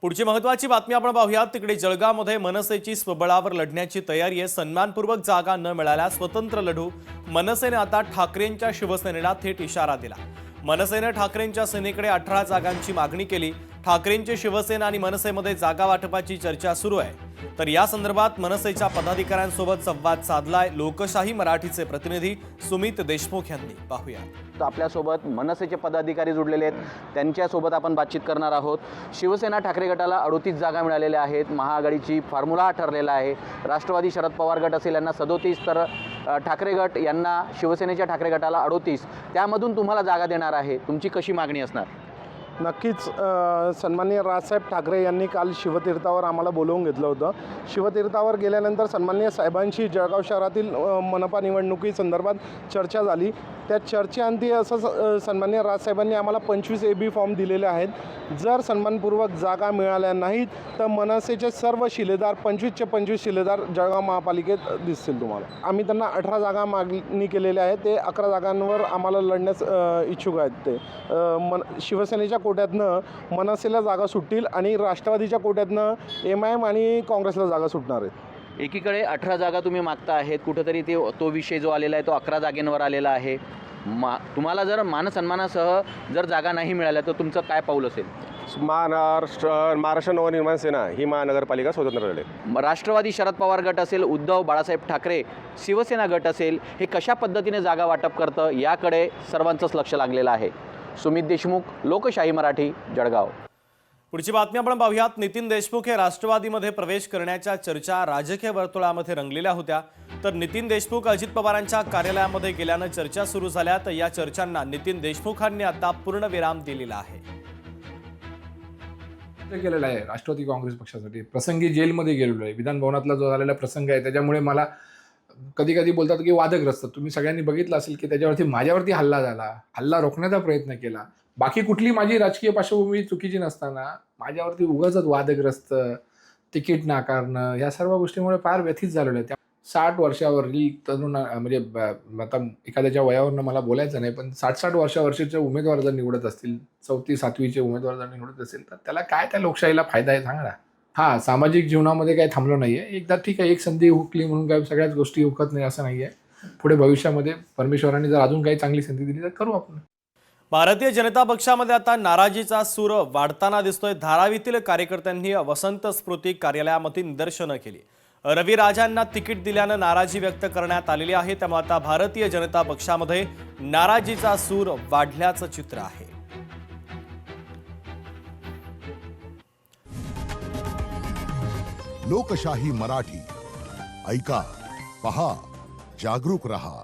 पुढची महत्त्वाची बातमी आपण पाहूया। तिकडे जळगावमध्ये मनसेची स्वबळावर लढण्याची तयारी आहे। सन्मानपूर्वक जागा न मिळाल्यास स्वतंत्र लढू। मनसेने आता ठाकरेंच्या शिवसेनेला थेट इशारा दिला। मनसेने ठाकरेंच्या सेनेकडे 18 जागांची मागणी केली। ठाकरेंची शिवसेना आणि मनसेमध्ये जागा वाटपाची चर्चा सुरू आहे। तर या संदर्भात मनसेच्या पदाधिकाऱ्यांसोबत संवाद साधलाय लोकशाही मराठीचे प्रतिनिधी सुमित देशमुख यांनी। पाहूया। तर आपल्यासोबत मनसेचे पदाधिकारी जुडलेले आहेत, त्यांच्यासोबत आपण बातचीत करणार आहोत। शिवसेना ठाकरे गटाला 38 जागा मिळालेल्या आहेत। महाआघाडीची फॉर्म्युला ठरलेला आहे। राष्ट्रवादी शरद पवार गट असेल यांना 37, तर ठाकरे गट यांना शिवसेनेच्या ठाकरे गटाला 38, त्यामधून तुम्हाला जागा देणार आहे। तुमची कशी मागणी असणार? नक्कीच सन्माननीय राजसाहेब ठाकरे यांनी काल शिवतीर्थावर आम्हाला बोलवून घेतलं होतं। शिवतीर्थावर गेल्यानंतर सन्माननीय साहेबांशी जळगाव शहरातील मनपा निवडणुकी संदर्भात चर्चा झाली। त्या चर्चेअंती असं सन्माननीय राजसाहेबांनी आम्हाला 25 AB फॉर्म दिलेले आहेत। जर सन्मानपूर्वक जागा मिळाल्या नाहीत तर मनसेचे सर्व शिलेदार 25चे 25 शिलेदार जळगाव महापालिकेत दिसतील तुम्हाला। आम्ही त्यांना 18 जागा मागणी केलेल्या आहेत। ते 11 जागांवर आम्हाला लढण्यास इच्छुक आहेत। ते शिवसेनेच्या कोट्यातनं मनसेला जागा सुटतील आणि राष्ट्रवादीच्या कोट्यातनं MIM आणि काँग्रेसला जागा सुटणार आहेत। एकीकडे 18 जागा तुम्ही मागता आहेत, कुठेतरी तो विषय जो आलेला आहे तो 11 जागेंवर आलेला आहे। तुम्हाला जर मानसन्मानासह जर जागा नाही मिळाल्या तर तुमचं काय पाऊल असेल? महाराष्ट्र नवनिर्माण सेना ही महानगरपालिका स्वतंत्र लढेल। राष्ट्रवादी शरद पवार गट असेल, उद्धव बाळासाहेब ठाकरे शिवसेना गट असेल, हे कशा पद्धतीने जागा वाटप करतं याकडे सर्वांचंच लक्ष लागलेलं आहे। सुमित देशमुख, लोकशाही मराठी, जळगाव। पुढची बातमी आपण पाहूयात। नितीन देशमुख हे राष्ट्रवादीमध्ये प्रवेश करण्याच्या चर्चा राजकीय वर्तुळामध्ये रंगलेल्या होत्या। तर नितीन देशमुख अजित पवारांच्या कार्यालयामध्ये गेल्यानं चर्चा सुरू झाल्या। तर या चर्चांना नितीन देशमुखांनी आता पूर्णविराम दिलेला आहे। केलेला आहे राष्ट्रवादी काँग्रेस पक्षासाठी। प्रसंगी जेलमध्ये गेलेलो आहे। विधान भवनातला जो झालेला प्रसंग आहे त्याच्यामुळे मला कधी कधी बोलतात की वादग्रस्त। तुम्ही सगळ्यांनी बघितलं असेल की त्याच्यावरती माझ्यावरती हल्ला झाला, हल्ला रोखण्याचा प्रयत्न केला। बाकी कुठली माझी राजकीय पार्श्वभूमी चुकीची नसताना माझ्यावरती उगाचच वादग्रस्त, तिकीट नाकारणं, या सर्व गोष्टीमुळे फार व्यथित झालेलो आहे। 60 वर्षावरील तरुण म्हणजे आता एखाद्याच्या वयावरनं मला बोलायचं नाही, पण 60 वर्षाचे उमेदवार जर निवडत असतील, 4थी 7वीचे उमेदवार जर निवडत असेल तर त्याला काय त्या लोकशाहीला फायदा आहे सांगा ना। हां, सामाजिक जीवनामध्ये काही थांबलो नाही आहे। एकदा ठीक आहे, एक संधी हुकली म्हणून काय सगळ्याच गोष्टी हुकत नाही असं नाही आहे। पुढे भविष्यामध्ये परमेश्वराने जर अजून काही चांगली संधी दिली तर करू आपण। भारतीय जनता पक्षामध्ये आता नाराजीचा सूर वाढताना दिसतोय। धारावीतील कार्यकर्त्यांनी वसंत स्मृती कार्यालयामध्ये निदर्शनं केली। रवी राजांना तिकीट दिल्यानं नाराजी व्यक्त करण्यात आलेली आहे। त्यामुळे आता भारतीय जनता पक्षामध्ये नाराजीचा सूर वाढल्याचं चित्र आहे। लोकशाही मराठी ऐका, पहा, जागरूक रहा।